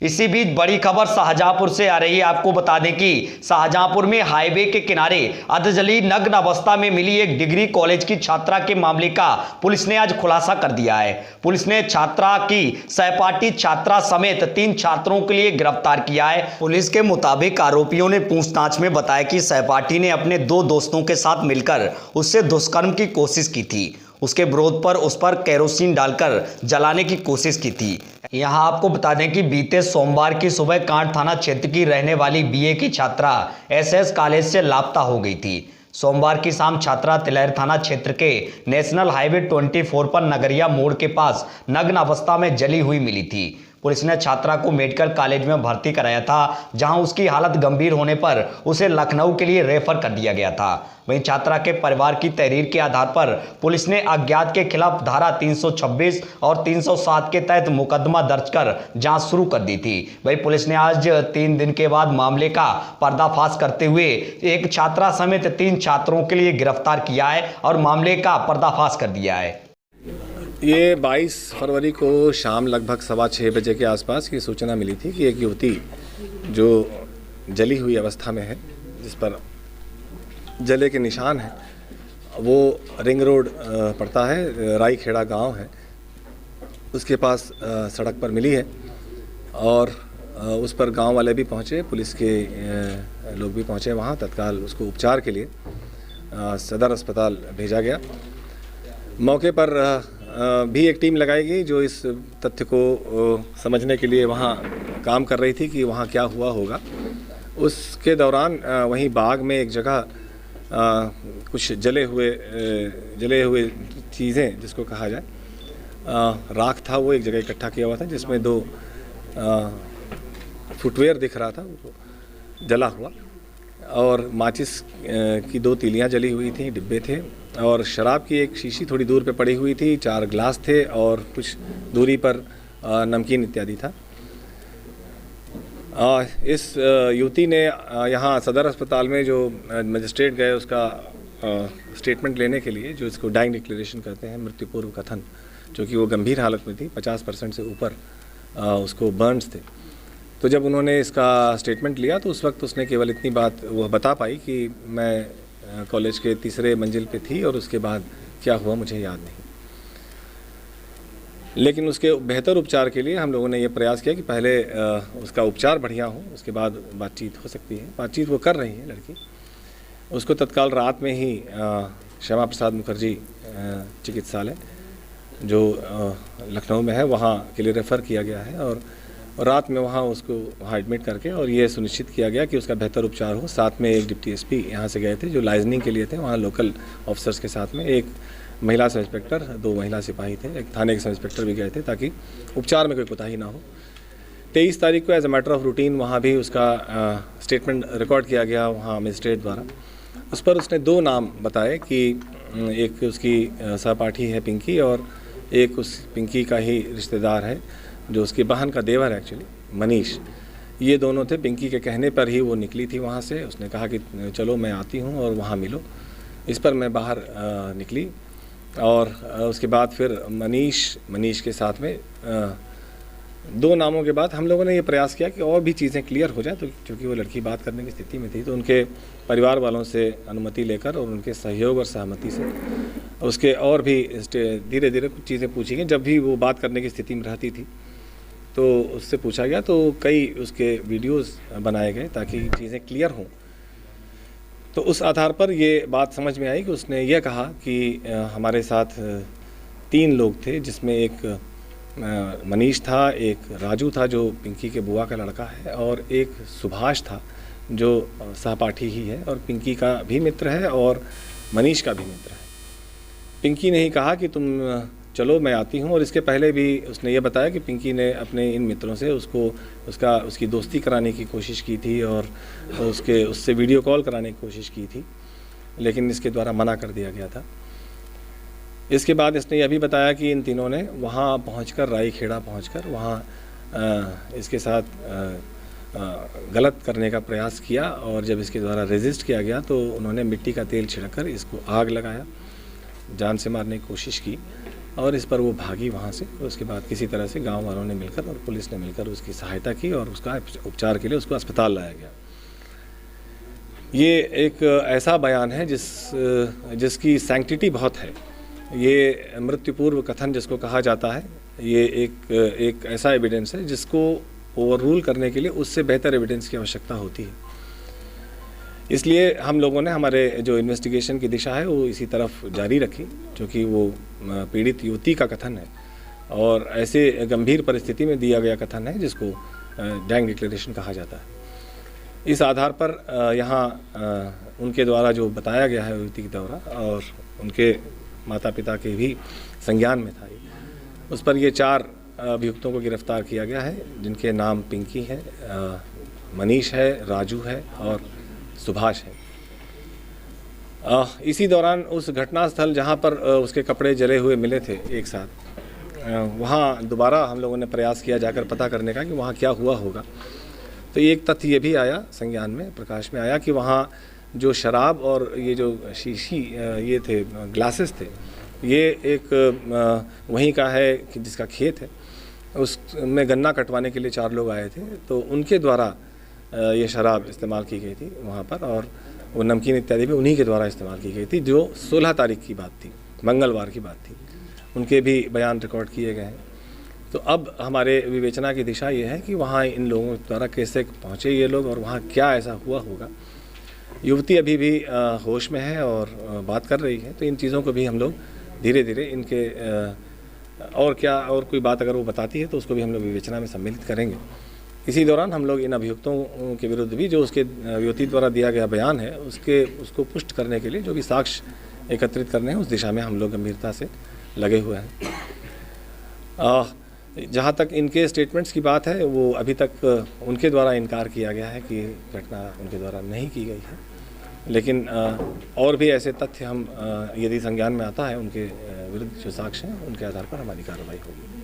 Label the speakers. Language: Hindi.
Speaker 1: इसी बीच बड़ी खबर शाहजहांपुर से आ रही है। आपको बता दें कि शाहजहांपुर में हाईवे के किनारे अधजली नग्न अवस्था में मिली एक डिग्री कॉलेज की छात्रा के मामले का पुलिस ने आज खुलासा कर दिया है। पुलिस ने छात्रा की सहपाठी छात्रा समेत 3 छात्रों के लिए गिरफ्तार किया है। पुलिस के मुताबिक आरोपियों ने पूछताछ में बताया कि सहपाठी ने अपने 2 दोस्तों के साथ मिलकर उससे दुष्कर्म की कोशिश की थी। उसके विरोध पर उस पर केरोसिन डालकर जलाने की कोशिश की थी। यहां आपको बता दें कि बीते सोमवार की सुबह कांट थाना क्षेत्र की रहने वाली बीए की छात्रा एसएस कॉलेज से लापता हो गई थी। सोमवार की शाम छात्रा तिलहर थाना क्षेत्र के नेशनल हाईवे 24 पर नगरिया मोड़ के पास नग्न अवस्था में जली हुई मिली थी। पुलिस ने छात्रा को मेडिकल कॉलेज में भर्ती कराया था, जहां उसकी हालत गंभीर होने पर उसे लखनऊ के लिए रेफर कर दिया गया था। वहीं छात्रा के परिवार की तहरीर के आधार पर पुलिस ने अज्ञात के खिलाफ धारा 326 और 307 के तहत मुकदमा दर्ज कर जांच शुरू कर दी थी। वहीं पुलिस ने आज 3 दिन के बाद मामले का पर्दाफाश करते हुए एक छात्रा समेत 3 छात्रों के लिए गिरफ्तार किया है और मामले का पर्दाफाश कर दिया है।
Speaker 2: ये 22 फरवरी को शाम लगभग 6:15 बजे के आसपास की सूचना मिली थी कि एक युवती जो जली हुई अवस्था में है, जिस पर जले के निशान हैं, वो रिंग रोड पड़ता है, राईखेड़ा गांव है, उसके पास सड़क पर मिली है और उस पर गांव वाले भी पहुंचे, पुलिस के लोग भी पहुंचे वहां। तत्काल उसको उपचार के लिए सदर अस्पताल भेजा गया। मौके पर भी एक टीम लगाई गई जो इस तथ्य को समझने के लिए वहाँ काम कर रही थी कि वहाँ क्या हुआ होगा। उसके दौरान वहीं बाग में एक जगह कुछ जले हुए चीज़ें, जिसको कहा जाए राख था, वो एक जगह इकट्ठा किया हुआ था, जिसमें 2 फुटवेयर दिख रहा था, वो जला हुआ, और माचिस की 2 तीलियाँ जली हुई थी, डिब्बे थे, और शराब की एक शीशी थोड़ी दूर पे पड़ी हुई थी, 4 गिलास थे और कुछ दूरी पर नमकीन इत्यादि था। इस युवती ने यहाँ सदर अस्पताल में जो मजिस्ट्रेट गए उसका स्टेटमेंट लेने के लिए, जो इसको डाइंग डिक्लेरेशन कहते हैं, मृत्यु पूर्व कथन, जो कि वो गंभीर हालत में थी, 50% से ऊपर उसको बर्न्स थे। तो जब उन्होंने इसका स्टेटमेंट लिया तो उस वक्त उसने केवल इतनी बात वो बता पाई कि मैं कॉलेज के 3रे मंजिल पे थी और उसके बाद क्या हुआ मुझे याद नहीं। लेकिन उसके बेहतर उपचार के लिए हम लोगों ने ये प्रयास किया कि पहले उसका उपचार बढ़िया हो, उसके बाद बातचीत हो सकती है। बातचीत वो कर रही है लड़की। उसको तत्काल रात में ही श्यामा प्रसाद मुखर्जी चिकित्सालय जो लखनऊ में है वहाँ के लिए रेफ़र किया गया है और रात में वहाँ उसको वहाँ एडमिट करके और ये सुनिश्चित किया गया कि उसका बेहतर उपचार हो। साथ में एक डिप्टी एसपी यहाँ से गए थे जो लाइजनिंग के लिए थे, वहाँ लोकल ऑफिसर्स के साथ में एक महिला सब इंस्पेक्टर, 2 महिला सिपाही थे, एक थाने के सब इंस्पेक्टर भी गए थे ताकि उपचार में कोई कोताही ना हो। 23 तारीख को as a matter of routine वहाँ भी उसका स्टेटमेंट रिकॉर्ड किया गया वहाँ मजिस्ट्रेट द्वारा। उस पर उसने 2 नाम बताए कि एक उसकी सहपाठी है पिंकी और एक उस पिंकी का ही रिश्तेदार है जो उसकी बहन का देवर है एक्चुअली, मनीष। ये दोनों थे। पिंकी के कहने पर ही वो निकली थी वहाँ से। उसने कहा कि चलो मैं आती हूँ और वहाँ मिलो। इस पर मैं बाहर निकली और उसके बाद फिर मनीष के साथ में 2 नामों के बाद हम लोगों ने ये प्रयास किया कि और भी चीज़ें क्लियर हो जाए। तो क्योंकि वो लड़की बात करने की स्थिति में थी तो उनके परिवार वालों से अनुमति लेकर और उनके सहयोग और सहमति से उसके और भी धीरे धीरे कुछ चीज़ें पूछी गई। जब भी वो बात करने की स्थिति में रहती थी तो उससे पूछा गया, तो कई उसके वीडियोस बनाए गए ताकि चीज़ें क्लियर हों। तो उस आधार पर ये बात समझ में आई कि उसने ये कहा कि हमारे साथ 3 लोग थे, जिसमें एक मनीष था, एक राजू था जो पिंकी के बुआ का लड़का है और एक सुभाष था जो सहपाठी ही है और पिंकी का भी मित्र है और मनीष का भी मित्र है। पिंकी ने ही कहा कि तुम चलो मैं आती हूँ, और इसके पहले भी उसने ये बताया कि पिंकी ने अपने इन मित्रों से उसकी दोस्ती कराने की कोशिश की थी और उससे वीडियो कॉल कराने की कोशिश की थी, लेकिन इसके द्वारा मना कर दिया गया था। इसके बाद इसने यह भी बताया कि इन तीनों ने वहाँ पहुँचकर राईखेड़ा पहुँचकर वहाँ इसके साथ गलत करने का प्रयास किया और जब इसके द्वारा रेजिस्ट किया गया तो उन्होंने मिट्टी का तेल छिड़ककर इसको आग लगाया, जान से मारने की कोशिश की। और इस पर वो भागी वहाँ से। उसके बाद किसी तरह से गांव वालों ने मिलकर और पुलिस ने मिलकर उसकी सहायता की और उसका उपचार के लिए उसको अस्पताल लाया गया। ये एक ऐसा बयान है जिसकी सैंक्टिटी बहुत है। ये मृत्यु पूर्व कथन जिसको कहा जाता है, ये एक ऐसा एविडेंस है जिसको ओवर रूल करने के लिए उससे बेहतर एविडेंस की आवश्यकता होती है। इसलिए हम लोगों ने हमारे जो इन्वेस्टिगेशन की दिशा है वो इसी तरफ जारी रखी, क्योंकि वो पीड़ित युवती का कथन है और ऐसे गंभीर परिस्थिति में दिया गया कथन है जिसको गैंग डिक्लेरेशन कहा जाता है। इस आधार पर यहाँ उनके द्वारा जो बताया गया है युवती के द्वारा, और उनके माता पिता के भी संज्ञान में था ये, उस पर ये 4 अभियुक्तों को गिरफ्तार किया गया है, जिनके नाम पिंकी है, मनीष है, राजू है और सुभाष है। इसी दौरान उस घटनास्थल जहाँ पर उसके कपड़े जले हुए मिले थे एक साथ, वहाँ दोबारा हम लोगों ने प्रयास किया जाकर पता करने का कि वहाँ क्या हुआ होगा। तो एक तथ्य ये भी आया संज्ञान में, प्रकाश में आया कि वहाँ जो शराब और ये जो शीशी ये थे, ग्लासेस थे, ये एक वहीं का है कि जिसका खेत है, उसमें गन्ना कटवाने के लिए 4 लोग आए थे, तो उनके द्वारा ये शराब इस्तेमाल की गई थी वहाँ पर, और वो नमकीन इत्यादि भी उन्हीं के द्वारा इस्तेमाल की गई थी। जो 16 तारीख की बात थी, मंगलवार की बात थी, उनके भी बयान रिकॉर्ड किए गए हैं। तो अब हमारे विवेचना की दिशा ये है कि वहाँ इन लोगों द्वारा कैसे पहुँचे ये लोग और वहाँ क्या ऐसा हुआ होगा। युवती अभी भी होश में है और बात कर रही है, तो इन चीज़ों को भी हम लोग धीरे धीरे इनके और कोई बात अगर वो बताती है तो उसको भी हम लोग विवेचना में सम्मिलित करेंगे। इसी दौरान हम लोग इन अभियुक्तों के विरुद्ध भी जो उसके युवती द्वारा दिया गया बयान है उसको पुष्ट करने के लिए जो भी साक्ष्य एकत्रित करने हैं उस दिशा में हम लोग गंभीरता से लगे हुए हैं। जहाँ तक इनके स्टेटमेंट्स की बात है, वो अभी तक उनके द्वारा इनकार किया गया है कि घटना उनके द्वारा नहीं की गई है, लेकिन और भी ऐसे तथ्य हम यदि संज्ञान में आता है उनके विरुद्ध जो साक्ष्य हैं उनके आधार पर हमारी कार्रवाई होगी।